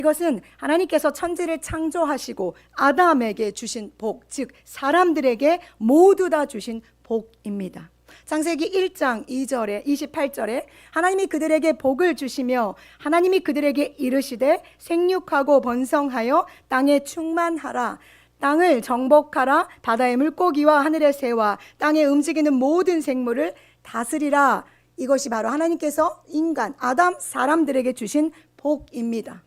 이것은 하나님께서 천지를 창조하시고 아담에게 주신 복, 즉 사람들에게 모두 다 주신 복입니다. 창세기 1장 2절에 28절에 하나님이 그들에게 복을 주시며 하나님이 그들에게 이르시되 생육하고 번성하여 땅에 충만하라, 땅을 정복하라, 바다의 물고기와 하늘의 새와 땅에 움직이는 모든 생물을 다스리라. 이것이 바로 하나님께서 인간, 아담, 사람들에게 주신 복입니다.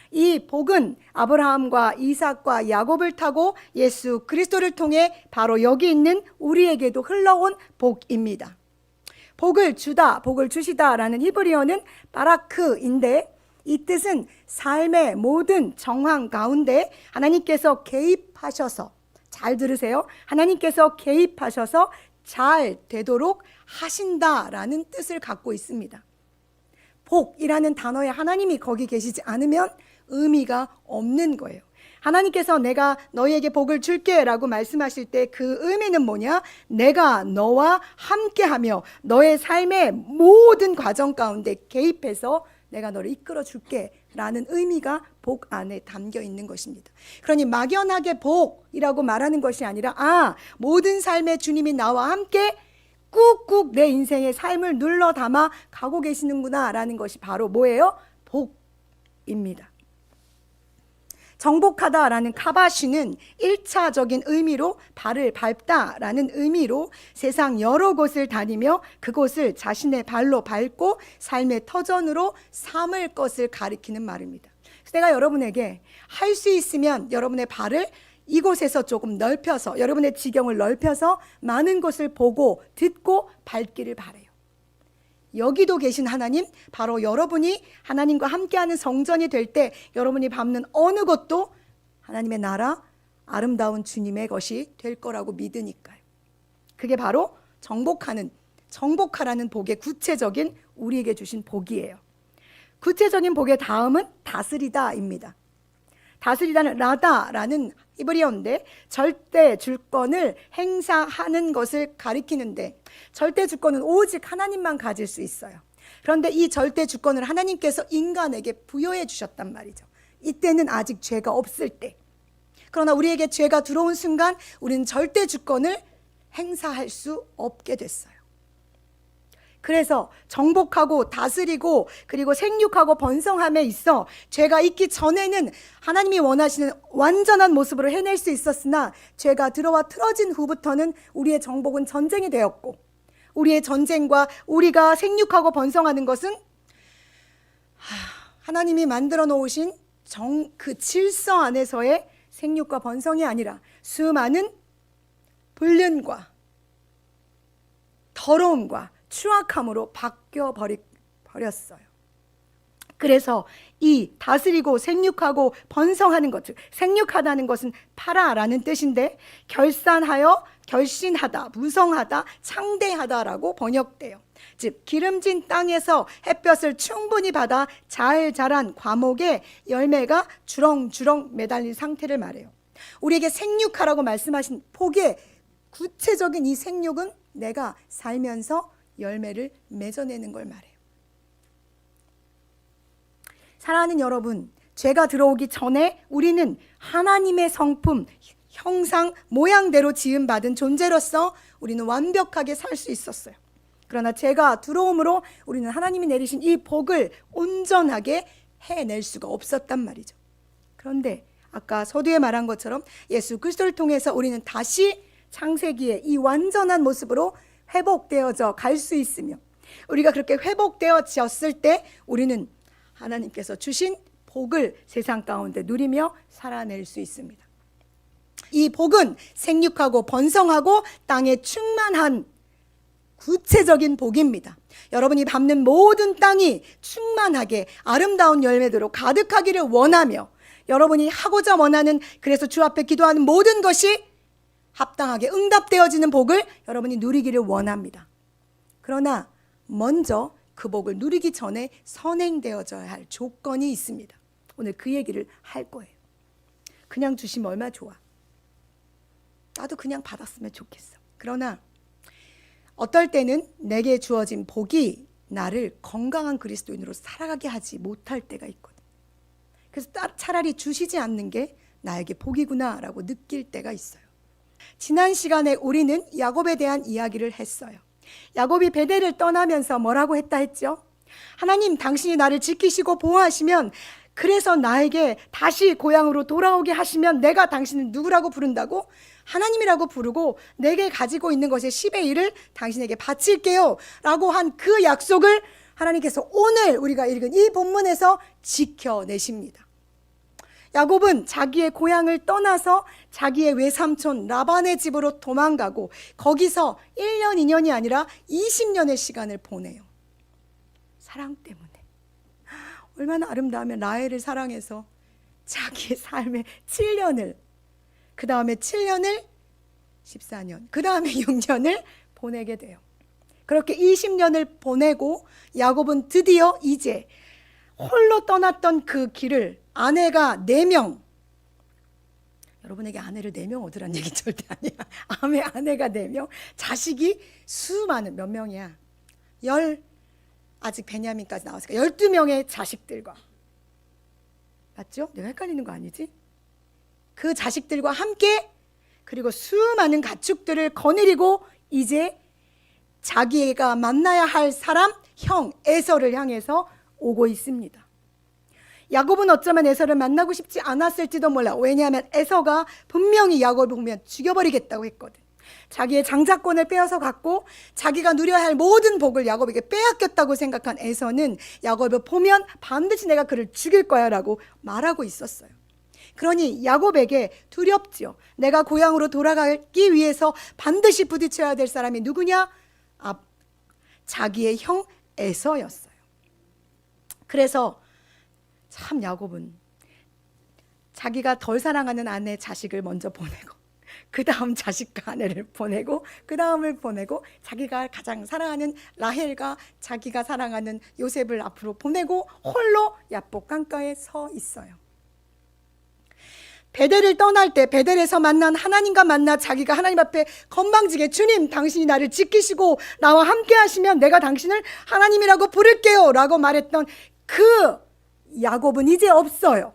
이 복은 아브라함과 이삭과 야곱을 타고 예수 그리스도를 통해 바로 여기 있는 우리에게도 흘러온 복입니다. 복을 주다, 복을 주시다라는 히브리어는 바라크인데 이 뜻은 삶의 모든 정황 가운데 하나님께서 개입하셔서, 잘 들으세요, 하나님께서 개입하셔서 잘 되도록 하신다라는 뜻을 갖고 있습니다. 복이라는 단어에 하나님이 거기 계시지 않으면 의미가 없는 거예요. 하나님께서 내가 너희에게 복을 줄게 라고 말씀하실 때 그 의미는 뭐냐? 내가 너와 함께하며 너의 삶의 모든 과정 가운데 개입해서 내가 너를 이끌어 줄게 라는 의미가 복 안에 담겨 있는 것입니다. 그러니 막연하게 복이라고 말하는 것이 아니라 모든 삶의 주님이 나와 함께 꾹꾹 내 인생의 삶을 눌러 담아 가고 계시는구나 라는 것이 바로 뭐예요? 복입니다. 정복하다라는 카바시는 1차적인 의미로 발을 밟다라는 의미로 세상 여러 곳을 다니며 그곳을 자신의 발로 밟고 삶의 터전으로 삼을 것을 가리키는 말입니다. 그래서 내가 여러분에게 할 수 있으면 여러분의 발을 이곳에서 조금 넓혀서, 여러분의 지경을 넓혀서 많은 것을 보고 듣고 밟기를 바라요. 여기도 계신 하나님, 바로 여러분이 하나님과 함께하는 성전이 될 때 여러분이 밟는 어느 것도 하나님의 나라, 아름다운 주님의 것이 될 거라고 믿으니까요. 그게 바로 정복하라는 복의 구체적인 우리에게 주신 복이에요. 구체적인 복의 다음은 다스리다입니다. 다스리다는 라다라는 히브리어인데 절대 주권을 행사하는 것을 가리키는데, 절대 주권은 오직 하나님만 가질 수 있어요. 그런데 이 절대 주권을 하나님께서 인간에게 부여해 주셨단 말이죠. 이때는 아직 죄가 없을 때. 그러나 우리에게 죄가 들어온 순간 우리는 절대 주권을 행사할 수 없게 됐어요. 그래서 정복하고 다스리고 그리고 생육하고 번성함에 있어 죄가 있기 전에는 하나님이 원하시는 완전한 모습으로 해낼 수 있었으나 죄가 들어와 틀어진 후부터는 우리의 정복은 전쟁이 되었고, 우리의 전쟁과 우리가 생육하고 번성하는 것은 하나님이 만들어 놓으신 그 질서 안에서의 생육과 번성이 아니라 수많은 불륜과 더러움과 추악함으로 바뀌어 버렸어요. 그래서 이 다스리고 생육하고 번성하는 것, 즉 생육하다는 것은 파라라는 뜻인데 결산하여 결신하다, 무성하다, 창대하다라고 번역돼요. 즉 기름진 땅에서 햇볕을 충분히 받아 잘 자란 과목에 열매가 주렁주렁 매달린 상태를 말해요. 우리에게 생육하라고 말씀하신 복의 구체적인 이 생육은 내가 살면서 열매를 맺어내는 걸 말해요. 사랑하는 여러분, 죄가 들어오기 전에 우리는 하나님의 성품, 형상, 모양대로 지음받은 존재로서 우리는 완벽하게 살 수 있었어요. 그러나 죄가 들어옴으로 우리는 하나님이 내리신 이 복을 온전하게 해낼 수가 없었단 말이죠. 그런데 아까 서두에 말한 것처럼 예수 그리스도를 통해서 우리는 다시 창세기의 이 완전한 모습으로 회복되어져 갈 수 있으며, 우리가 그렇게 회복되어졌을 때 우리는 하나님께서 주신 복을 세상 가운데 누리며 살아낼 수 있습니다. 이 복은 생육하고 번성하고 땅에 충만한 구체적인 복입니다. 여러분이 밟는 모든 땅이 충만하게 아름다운 열매대로 가득하기를 원하며, 여러분이 하고자 원하는, 그래서 주 앞에 기도하는 모든 것이 합당하게 응답되어지는 복을 여러분이 누리기를 원합니다. 그러나 먼저 그 복을 누리기 전에 선행되어져야 할 조건이 있습니다. 오늘 그 얘기를 할 거예요. 그냥 주시면 얼마나 좋아. 나도 그냥 받았으면 좋겠어. 그러나 어떨 때는 내게 주어진 복이 나를 건강한 그리스도인으로 살아가게 하지 못할 때가 있거든. 그래서 차라리 주시지 않는 게 나에게 복이구나 라고 느낄 때가 있어요. 지난 시간에 우리는 야곱에 대한 이야기를 했어요. 야곱이 베델을 떠나면서 뭐라고 했다 했죠? 하나님, 당신이 나를 지키시고 보호하시면, 그래서 나에게 다시 고향으로 돌아오게 하시면 내가 당신을 누구라고 부른다고? 하나님이라고 부르고 내게 가지고 있는 것의 10의 1을 당신에게 바칠게요 라고 한 그 약속을 하나님께서 오늘 우리가 읽은 이 본문에서 지켜내십니다. 야곱은 자기의 고향을 떠나서 자기의 외삼촌 라반의 집으로 도망가고 거기서 1년 2년이 아니라 20년의 시간을 보내요. 사랑 때문에. 얼마나 아름다우면 라헬을 사랑해서 자기의 삶의 7년을, 그 다음에 7년을 14년, 그 다음에 6년을 보내게 돼요. 그렇게 20년을 보내고 야곱은 드디어 이제 홀로 떠났던 그 길을 아내가 4명, 여러분에게 아내를 4명 얻으란 얘기 절대 아니야. 아내가 4명, 자식이 수많은, 몇 명이야? 아직 베냐민까지 나왔으니까 12명의 자식들과, 맞죠? 내가 헷갈리는 거 아니지? 그 자식들과 함께, 그리고 수많은 가축들을 거느리고 이제 자기가 만나야 할 사람, 형 에서를 향해서 오고 있습니다. 야곱은 어쩌면 에서를 만나고 싶지 않았을지도 몰라. 왜냐하면 에서가 분명히 야곱을 보면 죽여버리겠다고 했거든. 자기의 장자권을 빼앗아 갖고 자기가 누려야 할 모든 복을 야곱에게 빼앗겼다고 생각한 에서는 야곱을 보면 반드시 내가 그를 죽일 거야 라고 말하고 있었어요. 그러니 야곱에게 두렵죠. 내가 고향으로 돌아가기 위해서 반드시 부딪혀야 될 사람이 누구냐? 자기의 형 에서였어요. 그래서 참 야곱은 자기가 덜 사랑하는 아내, 자식을 먼저 보내고, 그 다음 자식과 아내를 보내고, 그 다음을 보내고, 자기가 가장 사랑하는 라헬과 자기가 사랑하는 요셉을 앞으로 보내고 홀로 야복 강가에 서 있어요. 베델을 떠날 때 베델에서 만난 하나님과 만나 자기가 하나님 앞에 건방지게, 주님, 당신이 나를 지키시고 나와 함께 하시면 내가 당신을 하나님이라고 부를게요 라고 말했던 그 야곱은 이제 없어요.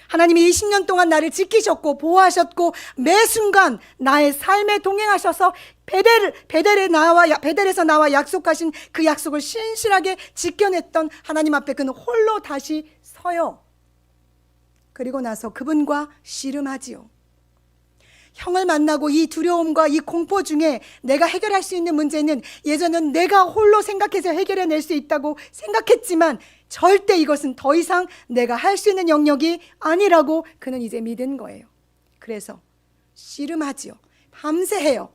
하나님이 20년 동안 나를 지키셨고 보호하셨고 매 순간 나의 삶에 동행하셔서 베델에서 나와 약속하신 그 약속을 신실하게 지켜냈던 하나님 앞에 그는 홀로 다시 서요. 그리고 나서 그분과 씨름하지요. 형을 만나고 이 두려움과 이 공포 중에 내가 해결할 수 있는 문제는 예전엔 내가 홀로 생각해서 해결해낼 수 있다고 생각했지만 절대 이것은 더 이상 내가 할 수 있는 영역이 아니라고 그는 이제 믿은 거예요. 그래서 씨름하지요. 밤새 해요.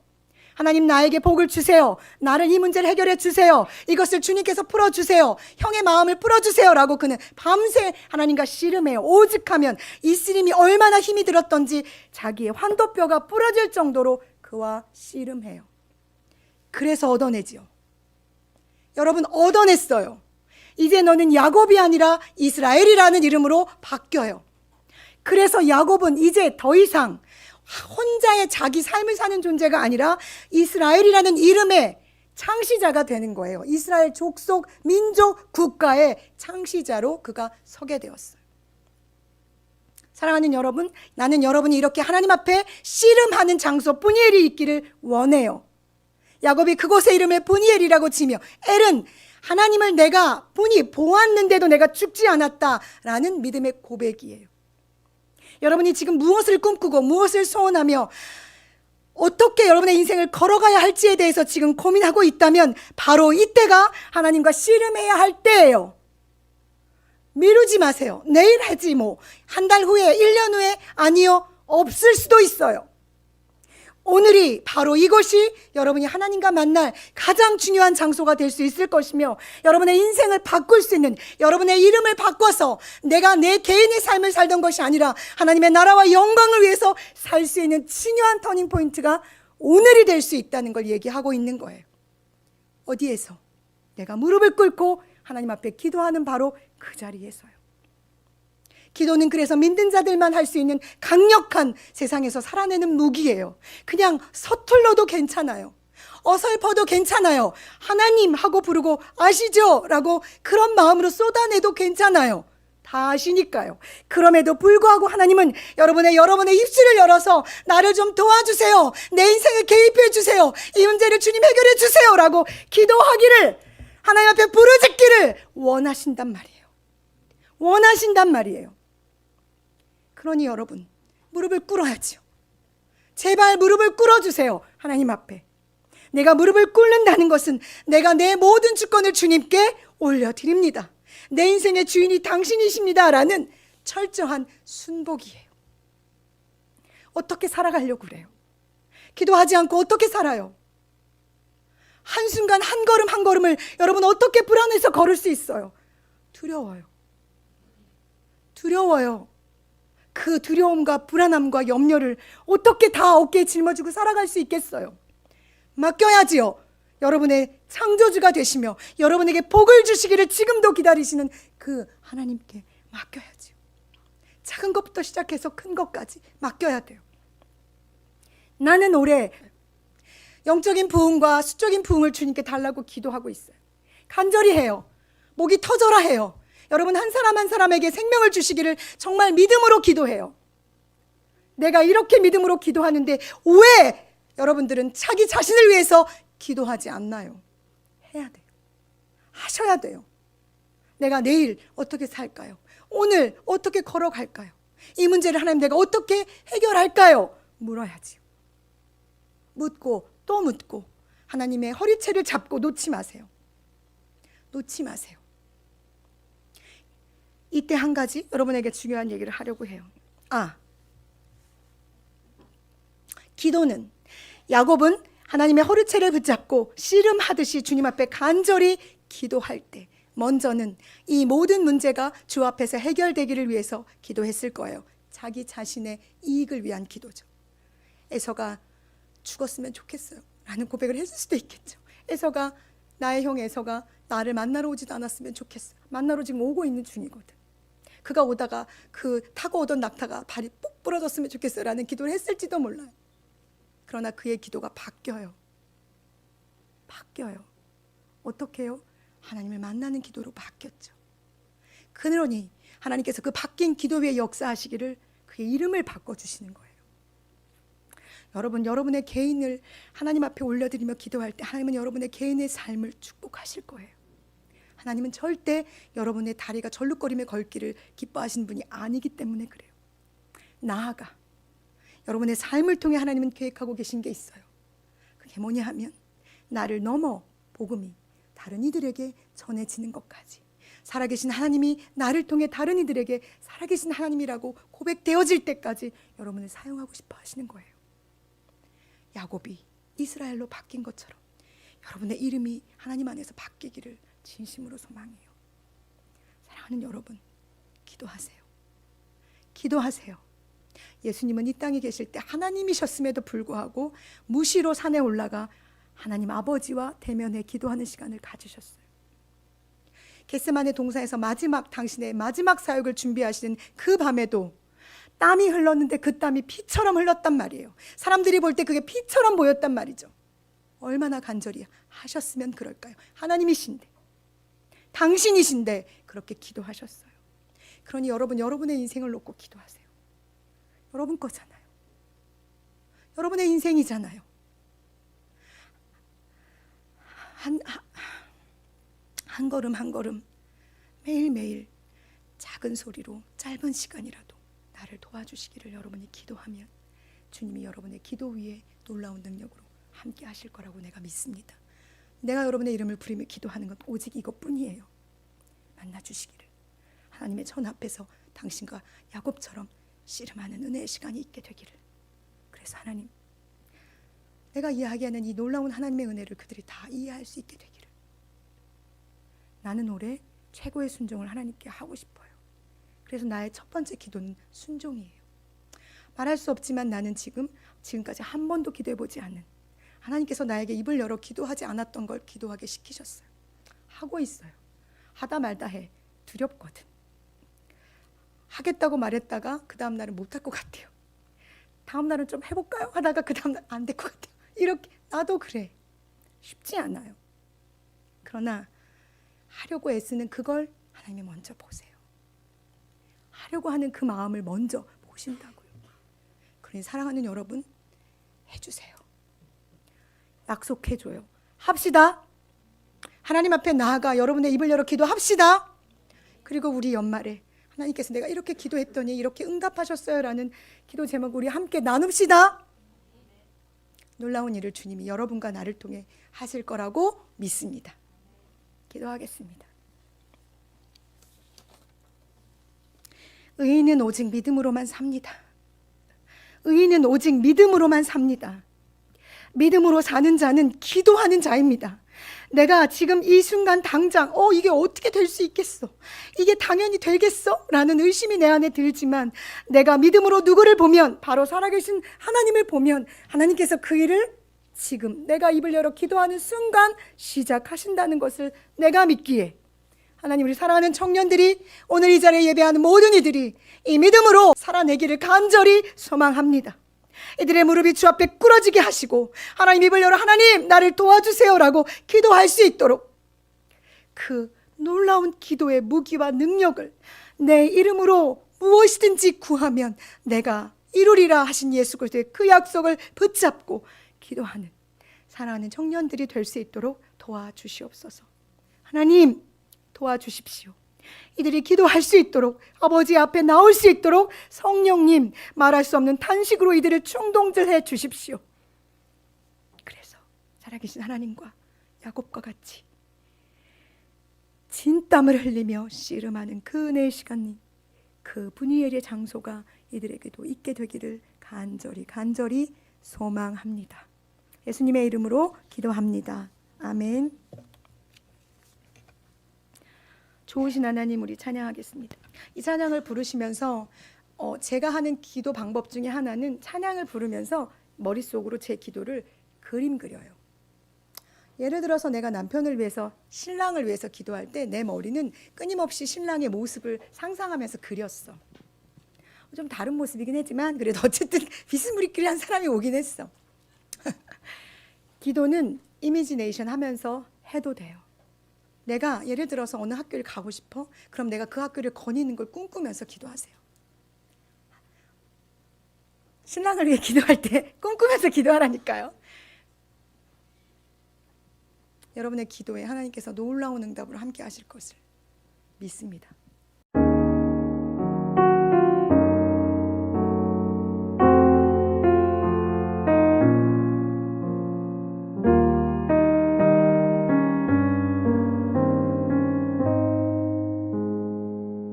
하나님, 나에게 복을 주세요. 나를 이 문제를 해결해 주세요. 이것을 주님께서 풀어주세요. 형의 마음을 풀어주세요 라고 그는 밤새 하나님과 씨름해요. 오직하면 이 씨름이 얼마나 힘이 들었던지 자기의 환도뼈가 부러질 정도로 그와 씨름해요. 그래서 얻어내지요. 여러분, 얻어냈어요. 이제 너는 야곱이 아니라 이스라엘이라는 이름으로 바뀌어요. 그래서 야곱은 이제 더 이상 혼자의 자기 삶을 사는 존재가 아니라 이스라엘이라는 이름의 창시자가 되는 거예요. 이스라엘 족속, 민족, 국가의 창시자로 그가 서게 되었어요. 사랑하는 여러분, 나는 여러분이 이렇게 하나님 앞에 씨름하는 장소 뿌니엘이 있기를 원해요. 야곱이 그곳의 이름을 뿌니엘이라고 지며, 엘은 하나님을 내가 보았는데도 내가 죽지 않았다라는 믿음의 고백이에요. 여러분이 지금 무엇을 꿈꾸고 무엇을 소원하며 어떻게 여러분의 인생을 걸어가야 할지에 대해서 지금 고민하고 있다면 바로 이때가 하나님과 씨름해야 할 때예요. 미루지 마세요. 내일 하지 뭐. 한 달 후에, 1년 후에, 아니요, 없을 수도 있어요. 오늘이 바로 이것이 여러분이 하나님과 만날 가장 중요한 장소가 될 수 있을 것이며, 여러분의 인생을 바꿀 수 있는, 여러분의 이름을 바꿔서 내가 내 개인의 삶을 살던 것이 아니라 하나님의 나라와 영광을 위해서 살 수 있는 중요한 터닝 포인트가 오늘이 될 수 있다는 걸 얘기하고 있는 거예요. 어디에서? 내가 무릎을 꿇고 하나님 앞에 기도하는 바로 그 자리에서요. 기도는 그래서 믿는 자들만 할 수 있는 강력한 세상에서 살아내는 무기예요. 그냥 서툴러도 괜찮아요. 어설퍼도 괜찮아요. 하나님 하고 부르고 아시죠? 라고 그런 마음으로 쏟아내도 괜찮아요. 다 아시니까요. 그럼에도 불구하고 하나님은 여러분의 입술을 열어서 나를 좀 도와주세요, 내 인생에 개입해 주세요, 이 문제를 주님 해결해 주세요 라고 기도하기를, 하나님 앞에 부르짖기를 원하신단 말이에요. 원하신단 말이에요. 그러니 여러분, 무릎을 꿇어야죠. 제발 무릎을 꿇어주세요. 하나님 앞에 내가 무릎을 꿇는다는 것은 내가 내 모든 주권을 주님께 올려드립니다, 내 인생의 주인이 당신이십니다 라는 철저한 순복이에요. 어떻게 살아가려고 그래요? 기도하지 않고 어떻게 살아요? 한순간 한 걸음 한 걸음을 여러분 어떻게 불안해서 걸을 수 있어요? 두려워요. 두려워요. 그 두려움과 불안함과 염려를 어떻게 다 어깨에 짊어지고 살아갈 수 있겠어요? 맡겨야지요. 여러분의 창조주가 되시며 여러분에게 복을 주시기를 지금도 기다리시는 그 하나님께 맡겨야지요. 작은 것부터 시작해서 큰 것까지 맡겨야 돼요. 나는 올해 영적인 부흥과 수적인 부흥을 주님께 달라고 기도하고 있어요. 간절히 해요. 목이 터져라 해요. 여러분 한 사람 한 사람에게 생명을 주시기를 정말 믿음으로 기도해요. 내가 이렇게 믿음으로 기도하는데 왜 여러분들은 자기 자신을 위해서 기도하지 않나요? 해야 돼요. 하셔야 돼요. 내가 내일 어떻게 살까요? 오늘 어떻게 걸어갈까요? 이 문제를 하나님 내가 어떻게 해결할까요? 물어야지요. 묻고 또 묻고 하나님의 허리채를 잡고 놓지 마세요. 놓지 마세요. 이때 한 가지 여러분에게 중요한 얘기를 하려고 해요. 기도는, 야곱은 하나님의 허리채를 붙잡고 씨름하듯이 주님 앞에 간절히 기도할 때 먼저는 이 모든 문제가 주 앞에서 해결되기를 위해서 기도했을 거예요. 자기 자신의 이익을 위한 기도죠. 에서가 죽었으면 좋겠어요 라는 고백을 했을 수도 있겠죠. 에서가, 나의 형 에서가 나를 만나러 오지도 않았으면 좋겠어요. 만나러 지금 오고 있는 중이거든. 그가 오다가 그 타고 오던 낙타가 발이 뽁 부러졌으면 좋겠어요 라는 기도를 했을지도 몰라요. 그러나 그의 기도가 바뀌어요. 어떻게 해요? 하나님을 만나는 기도로 바뀌었죠. 그러니 하나님께서 그 바뀐 기도 위에 역사하시기를 그의 이름을 바꿔주시는 거예요. 여러분, 여러분의 개인을 하나님 앞에 올려드리며 기도할 때 하나님은 여러분의 개인의 삶을 축복하실 거예요. 하나님은 절대 여러분의 다리가 절룩거림에 걸기를 기뻐하시는 분이 아니기 때문에 그래요. 나아가 여러분의 삶을 통해 하나님은 계획하고 계신 게 있어요. 그게 뭐냐 하면 나를 넘어 복음이 다른 이들에게 전해지는 것까지, 살아계신 하나님이 나를 통해 다른 이들에게 살아계신 하나님이라고 고백되어질 때까지 여러분을 사용하고 싶어 하시는 거예요. 야곱이 이스라엘로 바뀐 것처럼 여러분의 이름이 하나님 안에서 바뀌기를 진심으로 소망해요. 사랑하는 여러분, 기도하세요. 기도하세요. 예수님은 이 땅에 계실 때 하나님이셨음에도 불구하고 무시로 산에 올라가 하나님 아버지와 대면해 기도하는 시간을 가지셨어요. 겟세마네 동산에서 당신의 마지막 사역을 준비하시는 그 밤에도 땀이 흘렀는데 그 땀이 피처럼 흘렀단 말이에요. 사람들이 볼 때 그게 피처럼 보였단 말이죠. 얼마나 간절히 하셨으면 그럴까요? 하나님이신데, 당신이신데 그렇게 기도하셨어요. 그러니 여러분, 여러분의 인생을 놓고 기도하세요. 여러분 거잖아요. 여러분의 인생이잖아요. 한 걸음 한 걸음 매일매일 작은 소리로 짧은 시간이라도 나를 도와주시기를 여러분이 기도하면 주님이 여러분의 기도 위에 놀라운 능력으로 함께 하실 거라고 내가 믿습니다. 내가 여러분의 이름을 부르며 기도하는 건 오직 이것뿐이에요. 만나주시기를, 하나님의 전 앞에서 당신과 야곱처럼 씨름하는 은혜의 시간이 있게 되기를. 그래서 하나님, 내가 이야기하는 이 놀라운 하나님의 은혜를 그들이 다 이해할 수 있게 되기를. 나는 올해 최고의 순종을 하나님께 하고 싶어요. 그래서 나의 첫 번째 기도는 순종이에요. 말할 수 없지만 나는 지금까지 한 번도 기도해보지 않은, 하나님께서 나에게 입을 열어 기도하지 않았던 걸 기도하게 시키셨어요. 하고 있어요. 하다 말다 해. 두렵거든. 하겠다고 말했다가 그 다음 날은 못할 것 같아요. 다음 날은 좀 해볼까요? 하다가 그 다음 날 안 될 것 같아요. 이렇게 나도 그래. 쉽지 않아요. 그러나 하려고 애쓰는 그걸 하나님이 먼저 보세요. 하려고 하는 그 마음을 먼저 보신다고요. 그러니 사랑하는 여러분, 해주세요. 약속해줘요. 합시다. 하나님 앞에 나아가 여러분의 입을 열어 기도합시다. 그리고 우리 연말에 하나님께서 내가 이렇게 기도했더니 이렇게 응답하셨어요 라는 기도 제목 우리 함께 나눕시다. 놀라운 일을 주님이 여러분과 나를 통해 하실 거라고 믿습니다. 기도하겠습니다. 의인은 오직 믿음으로만 삽니다. 의인은 오직 믿음으로만 삽니다. 믿음으로 사는 자는 기도하는 자입니다. 내가 지금 이 순간 당장 이게 어떻게 될 수 있겠어? 이게 당연히 되겠어? 라는 의심이 내 안에 들지만 내가 믿음으로 누구를 보면 바로 살아계신 하나님을 보면 하나님께서 그 일을 지금 내가 입을 열어 기도하는 순간 시작하신다는 것을 내가 믿기에 하나님 우리 사랑하는 청년들이 오늘 이 자리에 예배하는 모든 이들이 이 믿음으로 살아내기를 간절히 소망합니다. 이들의 무릎이 주 앞에 꿇어지게 하시고 하나님 입을 열어 하나님 나를 도와주세요라고 기도할 수 있도록 그 놀라운 기도의 무기와 능력을 내 이름으로 무엇이든지 구하면 내가 이루리라 하신 예수 그리스도의 그 약속을 붙잡고 기도하는 사랑하는 청년들이 될 수 있도록 도와주시옵소서. 하나님 도와주십시오. 이들이 기도할 수 있도록 아버지 앞에 나올 수 있도록 성령님 말할 수 없는 탄식으로 이들을 충동질해 주십시오. 그래서 살아계신 하나님과 야곱과 같이 진땀을 흘리며 씨름하는 그 은혜의 시간이 그 분이엘의 장소가 이들에게도 있게 되기를 간절히 소망합니다. 예수님의 이름으로 기도합니다. 아멘. 좋으신 하나님 우리 찬양하겠습니다. 이 찬양을 부르시면서 제가 하는 기도 방법 중에 하나는 찬양을 부르면서 머릿속으로 제 기도를 그림 그려요. 예를 들어서 내가 남편을 위해서 신랑을 위해서 기도할 때 내 머리는 끊임없이 신랑의 모습을 상상하면서 그렸어. 좀 다른 모습이긴 했지만 그래도 어쨌든 비스무리끼리한 사람이 오긴 했어. 기도는 이미지네이션 하면서 해도 돼요. 내가 예를 들어서 어느 학교를 가고 싶어? 그럼 내가 그 학교를 거니는 걸 꿈꾸면서 기도하세요. 신랑을 위해 기도할 때 꿈꾸면서 기도하라니까요. 여러분의 기도에 하나님께서 놀라운 응답으로 함께 하실 것을 믿습니다.